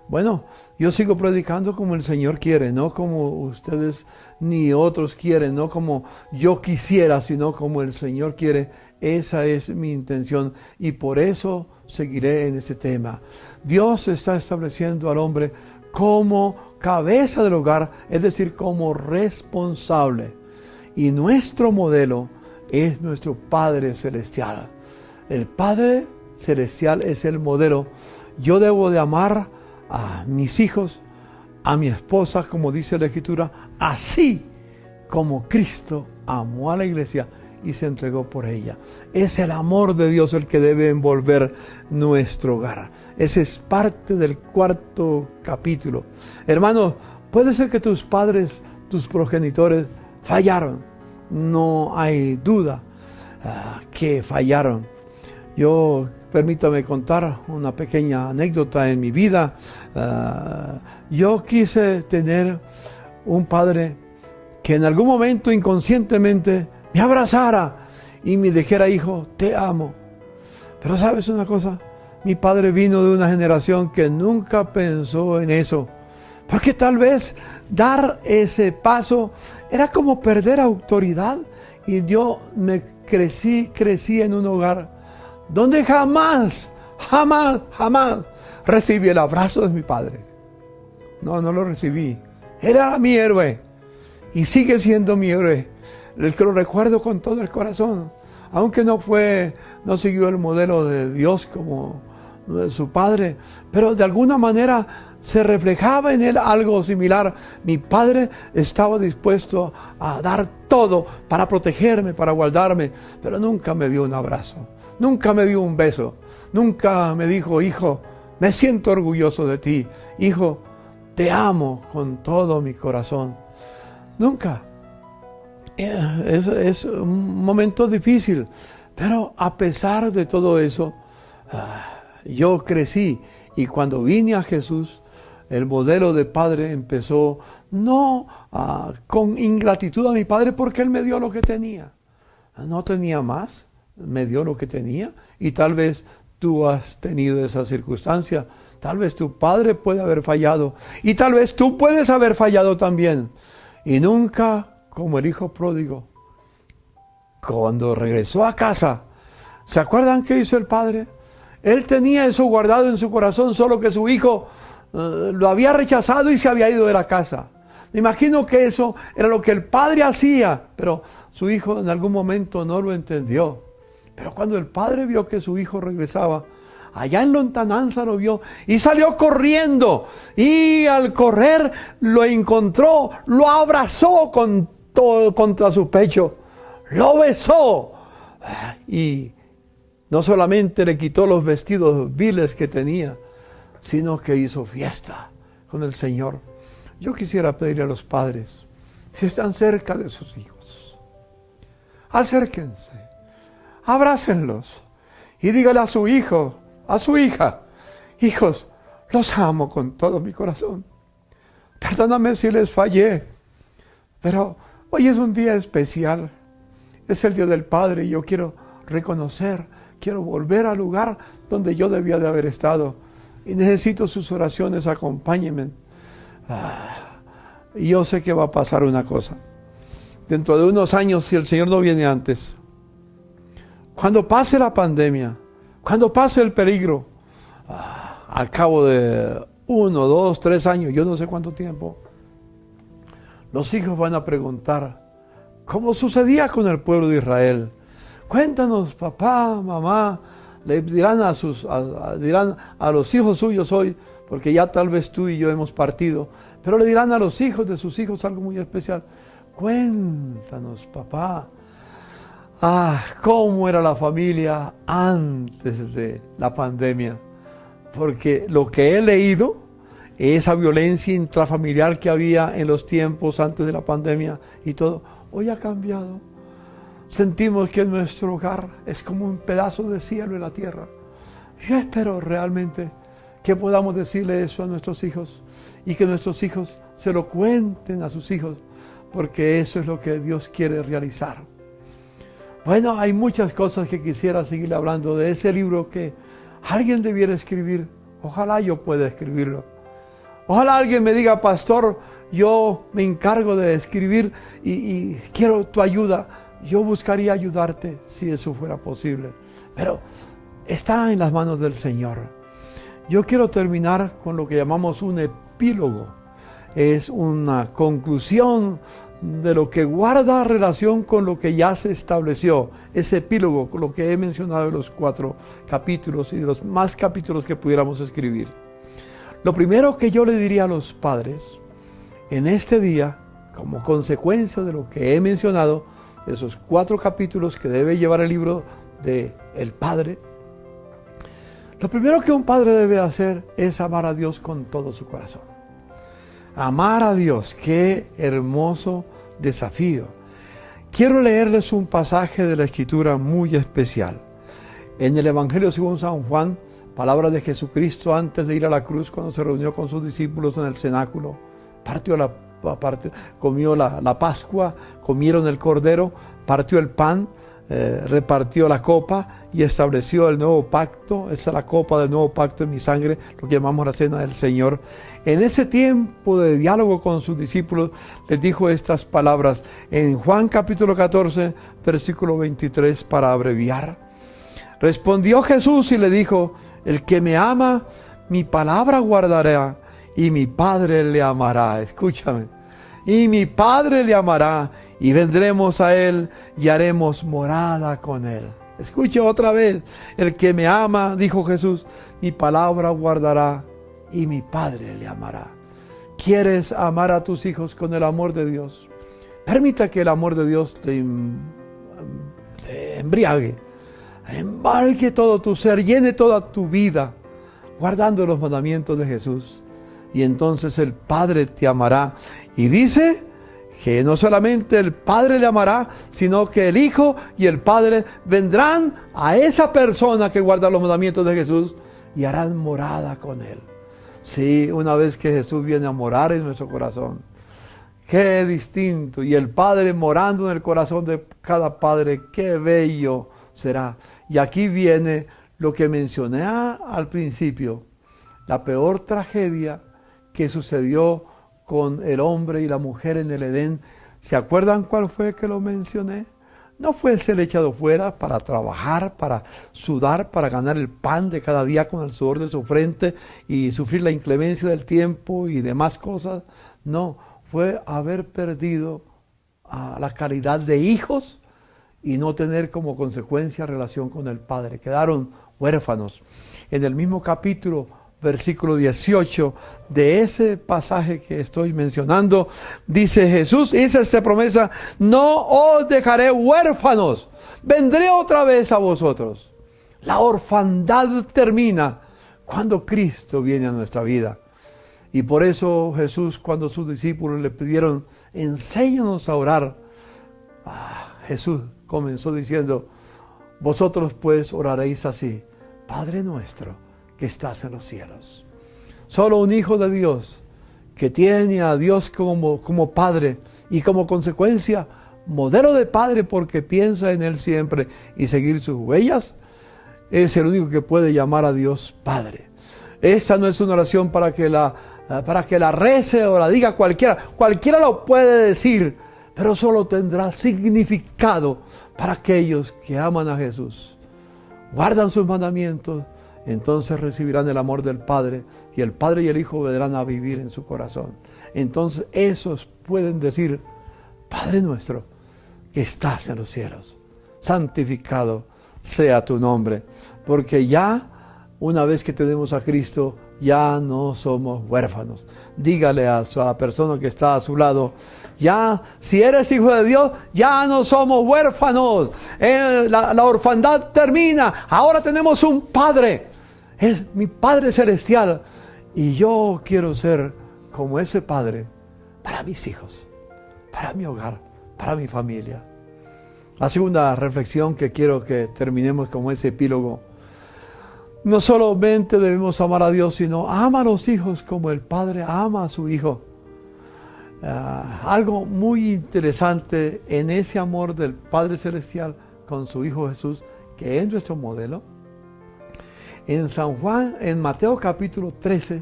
S2: Bueno, yo sigo predicando como el Señor quiere, no como ustedes ni otros quieren, no como yo quisiera, sino como el Señor quiere. Esa es mi intención y por eso seguiré en ese tema. Dios está estableciendo al hombre como cabeza del hogar, es decir, como responsable. Y nuestro modelo es nuestro Padre Celestial. El Padre Celestial es el modelo. Yo debo de amar a mis hijos, a mi esposa, como dice la Escritura, así como Cristo amó a la iglesia y se entregó por ella. Es el amor de Dios el que debe envolver nuestro hogar. Ese es parte del cuarto capítulo. Hermanos, puede ser que tus padres, tus progenitores fallaron. No hay duda que fallaron. Permítame contar una pequeña anécdota en mi vida. Yo quise tener un padre que en algún momento inconscientemente me abrazara y me dijera: hijo, te amo. Pero ¿sabes una cosa? Mi padre vino de una generación que nunca pensó en eso. Porque tal vez dar ese paso era como perder autoridad. Y yo crecí en un hogar donde jamás recibí el abrazo de mi padre. No lo recibí. Era mi héroe y sigue siendo mi héroe, el que lo recuerdo con todo el corazón, aunque no siguió el modelo de Dios como su padre, pero de alguna manera se reflejaba en él algo similar. Mi padre estaba dispuesto a dar todo para protegerme, para guardarme, pero nunca me dio un abrazo. Nunca me dio un beso. Nunca me dijo: hijo, me siento orgulloso de ti. Hijo, te amo con todo mi corazón. Nunca. Es un momento difícil. Pero a pesar de todo eso, yo crecí. Y cuando vine a Jesús, el modelo de padre empezó no con ingratitud a mi padre, porque él me dio lo que tenía. No tenía más. Me dio lo que tenía, y tal vez tú has tenido esa circunstancia. Tal vez tu padre puede haber fallado y tal vez tú puedes haber fallado también. Y nunca como el hijo pródigo. Cuando regresó a casa, ¿se acuerdan qué hizo el padre? Él tenía eso guardado en su corazón, solo que su hijo lo había rechazado y se había ido de la casa. Me imagino que eso era lo que el padre hacía, pero su hijo en algún momento no lo entendió. Pero cuando el padre vio que su hijo regresaba, allá en lontananza lo vio y salió corriendo. Y al correr lo encontró, lo abrazó con todo contra su pecho, lo besó. Y no solamente le quitó los vestidos viles que tenía, sino que hizo fiesta con el Señor. Yo quisiera pedirle a los padres, si están cerca de sus hijos, acérquense, abrácenlos y dígale a su hijo, a su hija: hijos, los amo con todo mi corazón. Perdóname si les fallé, pero hoy es un día especial. Es el Día del Padre y yo quiero reconocer, quiero volver al lugar donde yo debía de haber estado. Y necesito sus oraciones, acompáñenme. Y yo sé que va a pasar una cosa. Dentro de unos años, si el Señor no viene antes, cuando pase la pandemia, cuando pase el peligro, al cabo de 1, 2, 3 años, yo no sé cuánto tiempo, los hijos van a preguntar, ¿cómo sucedía con el pueblo de Israel? Cuéntanos, papá, mamá. Le dirán dirán a los hijos suyos hoy, porque ya tal vez tú y yo hemos partido, pero le dirán a los hijos de sus hijos algo muy especial. Cuéntanos, papá, cómo era la familia antes de la pandemia. Porque lo que he leído, esa violencia intrafamiliar que había en los tiempos antes de la pandemia y todo, hoy ha cambiado. Sentimos que nuestro hogar es como un pedazo de cielo en la tierra. Yo espero realmente que podamos decirle eso a nuestros hijos y que nuestros hijos se lo cuenten a sus hijos, porque eso es lo que Dios quiere realizar. Bueno, hay muchas cosas que quisiera seguir hablando de ese libro que alguien debiera escribir. Ojalá yo pueda escribirlo. Ojalá alguien me diga: pastor, yo me encargo de escribir y quiero tu ayuda. Yo buscaría ayudarte si eso fuera posible, pero está en las manos del Señor. Yo quiero terminar con lo que llamamos un epílogo. Es una conclusión de lo que guarda relación con lo que ya se estableció. Ese epílogo, con lo que he mencionado de los 4 capítulos y de los más capítulos que pudiéramos escribir. Lo primero que yo le diría a los padres en este día, como consecuencia de lo que he mencionado, esos 4 capítulos que debe llevar el libro de el Padre, lo primero que un padre debe hacer es amar a Dios con todo su corazón. Amar a Dios, qué hermoso desafío. Quiero leerles un pasaje de la Escritura muy especial. En el Evangelio según San Juan, palabras de Jesucristo antes de ir a la cruz, cuando se reunió con sus discípulos en el cenáculo, comió la Pascua, comieron el cordero, partió el pan, repartió la copa y estableció el nuevo pacto. Esa es la copa del nuevo pacto en mi sangre, lo que llamamos la cena del Señor. En ese tiempo de diálogo con sus discípulos, les dijo estas palabras en Juan capítulo 14, versículo 23, para abreviar. Respondió Jesús y le dijo: el que me ama, mi palabra guardará, y mi Padre le amará. Escúchame. Y mi Padre le amará, y vendremos a Él y haremos morada con Él. Escuche otra vez. El que me ama, dijo Jesús, mi palabra guardará, y mi Padre le amará. ¿Quieres amar a tus hijos con el amor de Dios? Permita que el amor de Dios te embriague, embarque todo tu ser, llene toda tu vida, guardando los mandamientos de Jesús. Y entonces el Padre te amará. Y dice que no solamente el Padre le amará, sino que el Hijo y el Padre vendrán a esa persona que guarda los mandamientos de Jesús y harán morada con Él. Sí, una vez que Jesús viene a morar en nuestro corazón, qué distinto. Y el Padre morando en el corazón de cada padre, qué bello será. Y aquí viene lo que mencioné al principio. la peor tragedia que sucedió con el hombre y la mujer en el Edén. ¿Se acuerdan cuál fue que lo mencioné? No fue ser echado fuera para trabajar, para sudar, para ganar el pan de cada día con el sudor de su frente y sufrir la inclemencia del tiempo y demás cosas. No, fue haber perdido la calidad de hijos y no tener como consecuencia relación con el Padre. Quedaron huérfanos. En el mismo capítulo, versículo 18 de ese pasaje que estoy mencionando, dice Jesús, hizo esta promesa: no os dejaré huérfanos, vendré otra vez a vosotros. La orfandad termina cuando Cristo viene a nuestra vida. Y por eso Jesús, cuando sus discípulos le pidieron, enséñanos a orar, Jesús comenzó diciendo: vosotros pues oraréis así: Padre nuestro que estás en los cielos. Solo un hijo de Dios que tiene a Dios como Padre y como consecuencia modelo de Padre porque piensa en Él siempre y seguir sus huellas, es el único que puede llamar a Dios Padre. Esta no es una oración para que la rece o la diga cualquiera. Cualquiera lo puede decir, pero solo tendrá significado para aquellos que aman a Jesús, guardan sus mandamientos. Entonces recibirán el amor del Padre y el Padre y el Hijo vendrán a vivir en su corazón. Entonces esos pueden decir: Padre nuestro que estás en los cielos, santificado sea tu nombre. Porque ya una vez que tenemos a Cristo, ya no somos huérfanos. Dígale a la persona que está a su lado: ya, si eres hijo de Dios, ya no somos huérfanos. La orfandad termina. Ahora tenemos un Padre. Es mi Padre celestial. Y yo quiero ser como ese Padre para mis hijos, para mi hogar, para mi familia. La segunda reflexión que quiero que terminemos como ese epílogo: no solamente debemos amar a Dios, sino ama a los hijos como el Padre ama a su Hijo. Algo muy interesante en ese amor del Padre Celestial con su Hijo Jesús, que es nuestro modelo. En San Juan, en Mateo capítulo 13,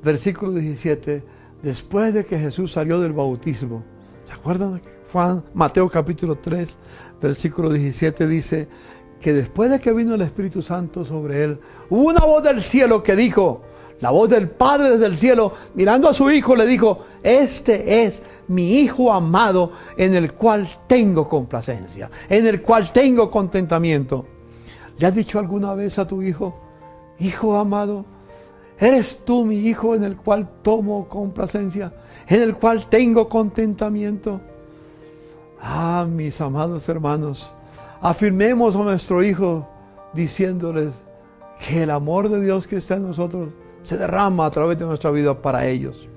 S2: versículo 17, después de que Jesús salió del bautismo, ¿se acuerdan? Mateo capítulo 3, versículo 17 dice que después de que vino el Espíritu Santo sobre él, hubo una voz del cielo que dijo, la voz del Padre desde el cielo, mirando a su Hijo, le dijo: este es mi Hijo amado, en el cual tengo complacencia, en el cual tengo contentamiento. ¿Le has dicho alguna vez a tu hijo: Hijo amado, eres tú mi Hijo en el cual tomo complacencia, en el cual tengo contentamiento? Mis amados hermanos, afirmemos a nuestro Hijo diciéndoles que el amor de Dios que está en nosotros se derrama a través de nuestra vida para ellos.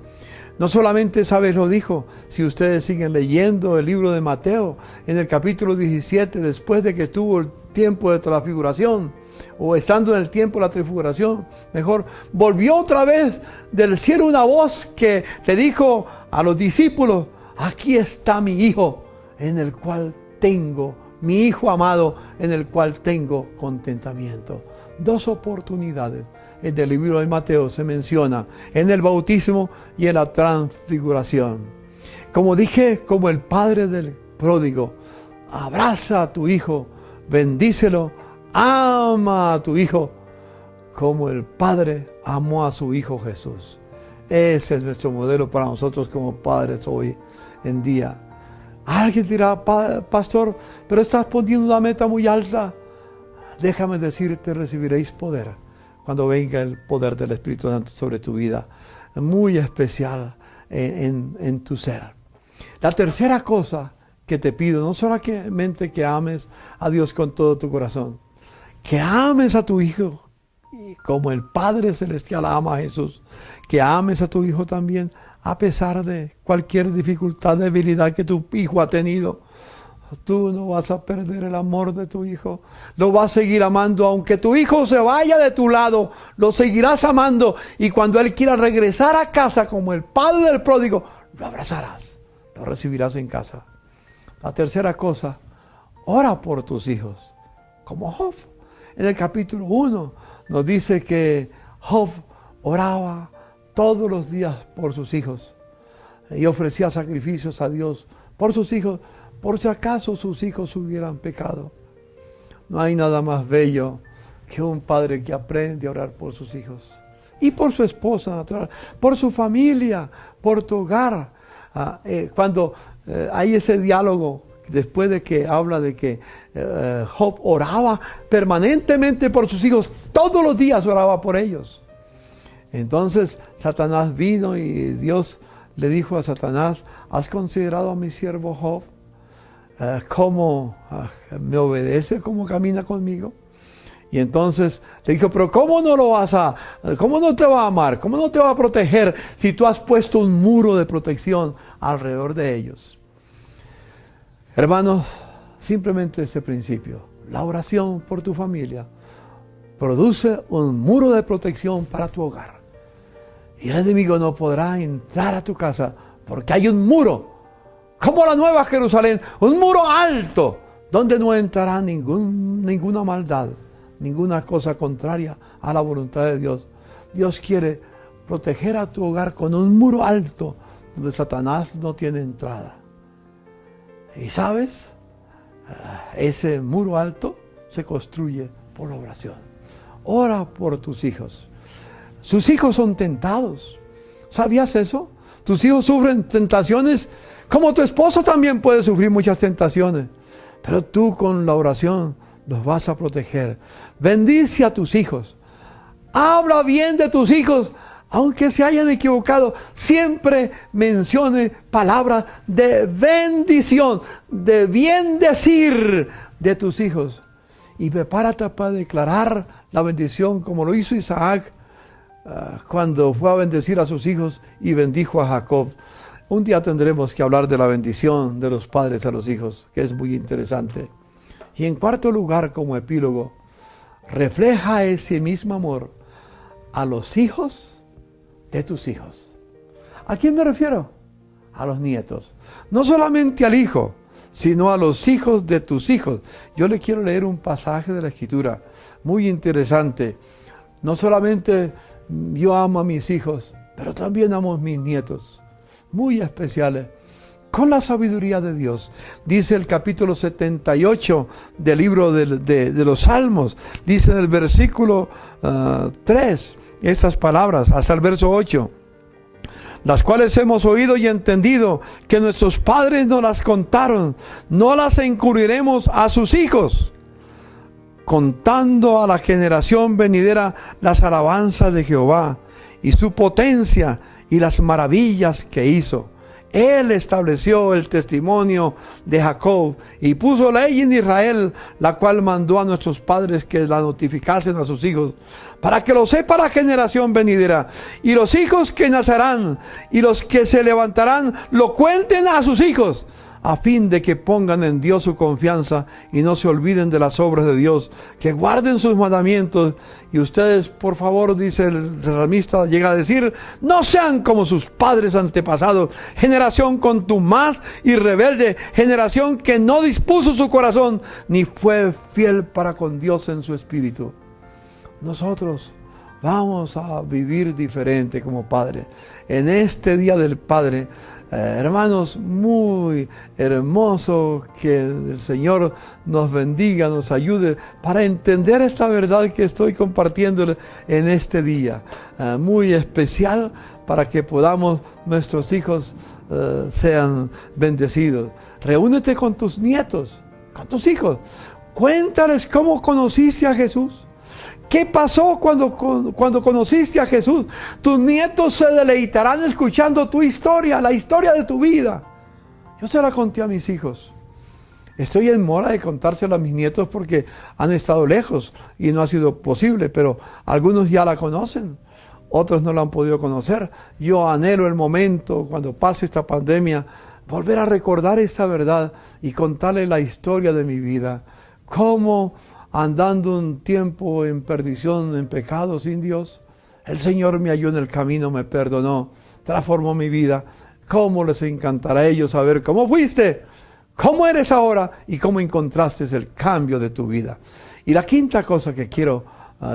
S2: No solamente esa vez lo dijo, si ustedes siguen leyendo el libro de Mateo, en el capítulo 17, después de que tuvo el tiempo de transfiguración, o estando en el tiempo de la transfiguración, mejor, volvió otra vez del cielo una voz que le dijo a los discípulos: aquí está mi Hijo, en el cual tengo, mi Hijo amado, en el cual tengo contentamiento. Dos oportunidades en el libro de Mateo se menciona: en el bautismo y en la transfiguración. Como dije, como el padre del pródigo, abraza a tu hijo, bendícelo, ama a tu hijo, como el Padre amó a su Hijo Jesús. Ese es nuestro modelo para nosotros como padres hoy en día. Alguien dirá: pastor, pero estás poniendo una meta muy alta. Déjame decirte, recibiréis poder cuando venga el poder del Espíritu Santo sobre tu vida, muy especial en tu ser. La tercera cosa que te pido, no solamente que ames a Dios con todo tu corazón, que ames a tu Hijo como el Padre Celestial ama a Jesús, que ames a tu Hijo también a pesar de cualquier dificultad, debilidad que tu hijo ha tenido. Tú no vas a perder el amor de tu hijo. Lo vas a seguir amando. Aunque tu hijo se vaya de tu lado, lo seguirás amando. Y cuando él quiera regresar a casa como el padre del pródigo, lo abrazarás. Lo recibirás en casa. La tercera cosa, ora por tus hijos. Como Job. En el capítulo 1 nos dice que Job oraba todos los días por sus hijos y ofrecía sacrificios a Dios por sus hijos, por si acaso sus hijos hubieran pecado. No hay nada más bello que un padre que aprende a orar por sus hijos y por su esposa natural, por su familia, por tu hogar. Cuando hay ese diálogo, después de que habla de que Job oraba permanentemente por sus hijos, todos los días oraba por ellos. Entonces Satanás vino y Dios le dijo a Satanás: ¿has considerado a mi siervo Job? ¿Cómo me obedece? ¿Cómo camina conmigo? Y entonces le dijo: pero ¿cómo no te va a amar? ¿Cómo no te va a proteger si tú has puesto un muro de protección alrededor de ellos? Hermanos, simplemente ese principio, la oración por tu familia, produce un muro de protección para tu hogar. Y el enemigo no podrá entrar a tu casa porque hay un muro, como la Nueva Jerusalén, un muro alto, donde no entrará ninguna maldad, ninguna cosa contraria a la voluntad de Dios. Dios quiere proteger a tu hogar con un muro alto, donde Satanás no tiene entrada. Y sabes, ese muro alto se construye por la oración. Ora por tus hijos. Sus hijos son tentados. ¿Sabías eso? Tus hijos sufren tentaciones, como tu esposo también puede sufrir muchas tentaciones. Pero tú con la oración los vas a proteger. Bendice a tus hijos. Habla bien de tus hijos. Aunque se hayan equivocado, siempre mencione palabras de bendición, de bien decir de tus hijos. Y prepárate para declarar la bendición como lo hizo Isaac cuando fue a bendecir a sus hijos y bendijo a Jacob. Un día tendremos que hablar de la bendición de los padres a los hijos, que es muy interesante. Y en cuarto lugar, como epílogo, refleja ese mismo amor a los hijos de tus hijos. ¿A quién me refiero? A los nietos. No solamente al hijo, sino a los hijos de tus hijos. Yo le quiero leer un pasaje de la Escritura muy interesante. No solamente yo amo a mis hijos, pero también amo a mis nietos, muy especiales, con la sabiduría de Dios. Dice el capítulo 78 del libro de los Salmos, dice en el versículo 3, estas palabras, hasta el verso 8, las cuales hemos oído y entendido, que nuestros padres nos las contaron, no las encubriremos a sus hijos, contando a la generación venidera las alabanzas de Jehová y su potencia y las maravillas que hizo. Él estableció el testimonio de Jacob y puso ley en Israel, la cual mandó a nuestros padres que la notificasen a sus hijos, para que lo sepa la generación venidera, y los hijos que nacerán y los que se levantarán lo cuenten a sus hijos, a fin de que pongan en Dios su confianza y no se olviden de las obras de Dios, que guarden sus mandamientos. Y ustedes, por favor, dice el salmista, llega a decir, no sean como sus padres antepasados, generación contumaz y rebelde, generación que no dispuso su corazón, ni fue fiel para con Dios en su espíritu. Nosotros vamos a vivir diferente como padres. En este Día del Padre, hermanos, muy hermoso que el Señor nos bendiga, nos ayude para entender esta verdad que estoy compartiendo en este día. Muy especial para que podamos, nuestros hijos sean bendecidos. Reúnete con tus nietos, con tus hijos. Cuéntales cómo conociste a Jesús. ¿Qué pasó cuando conociste a Jesús? Tus nietos se deleitarán escuchando tu historia, la historia de tu vida. Yo se la conté a mis hijos. Estoy en mora de contársela a mis nietos porque han estado lejos y no ha sido posible, pero algunos ya la conocen, otros no la han podido conocer. Yo anhelo el momento, cuando pase esta pandemia, volver a recordar esta verdad y contarle la historia de mi vida. Cómo, andando un tiempo en perdición, en pecado, sin Dios, el Señor me halló en el camino, me perdonó, transformó mi vida. Cómo les encantará a ellos saber cómo fuiste, cómo eres ahora y cómo encontraste el cambio de tu vida. Y la quinta cosa que quiero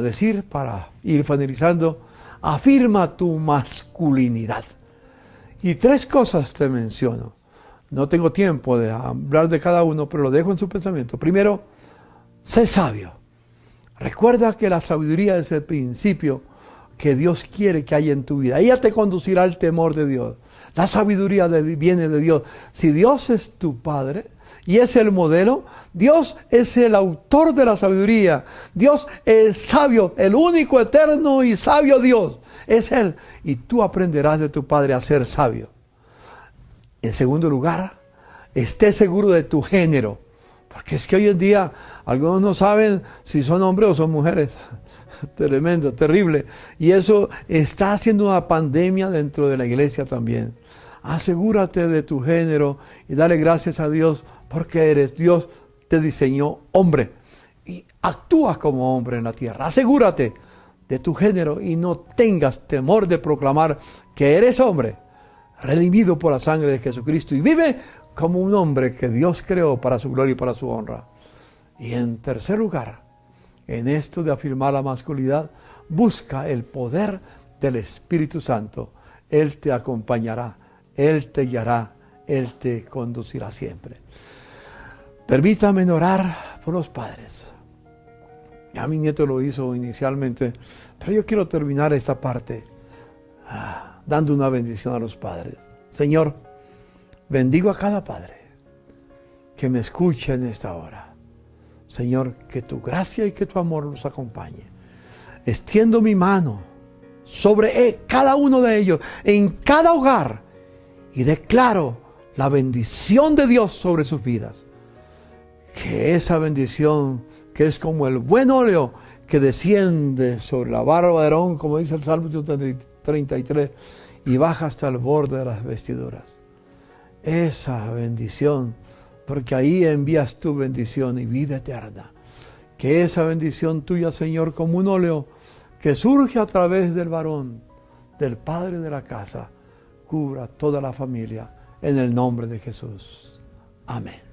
S2: decir para ir finalizando: afirma tu masculinidad. Y 3 cosas te menciono. No tengo tiempo de hablar de cada uno, pero lo dejo en su pensamiento. Primero, sé sabio. Recuerda que la sabiduría es el principio que Dios quiere que haya en tu vida. Ella te conducirá al temor de Dios. La sabiduría viene de Dios. Si Dios es tu Padre y es el modelo, Dios es el autor de la sabiduría. Dios es sabio, el único, eterno y sabio Dios. Es Él. Y tú aprenderás de tu Padre a ser sabio. En segundo lugar, esté seguro de tu género. Porque es que hoy en día algunos no saben si son hombres o son mujeres. Tremendo, terrible. Y eso está haciendo una pandemia dentro de la iglesia también. Asegúrate de tu género y dale gracias a Dios porque Dios te diseñó hombre. Y actúa como hombre en la tierra. Asegúrate de tu género y no tengas temor de proclamar que eres hombre, redimido por la sangre de Jesucristo, y vive como un hombre que Dios creó para su gloria y para su honra. Y en tercer lugar, en esto de afirmar la masculinidad, busca el poder del Espíritu Santo. Él te acompañará, Él te guiará, Él te conducirá siempre. Permítame orar por los padres. Ya mi nieto lo hizo inicialmente, pero yo quiero terminar esta parte dando una bendición a los padres. Señor, bendigo a cada padre que me escucha en esta hora. Señor, que tu gracia y que tu amor los acompañe. Extiendo mi mano sobre cada uno de ellos, en cada hogar, y declaro la bendición de Dios sobre sus vidas. Que esa bendición, que es como el buen óleo que desciende sobre la barba de Aarón, como dice el Salmo 33, y baja hasta el borde de las vestiduras. Esa bendición, porque ahí envías tu bendición y vida eterna. Que esa bendición tuya, Señor, como un óleo que surge a través del varón, del padre de la casa, cubra toda la familia en el nombre de Jesús. Amén.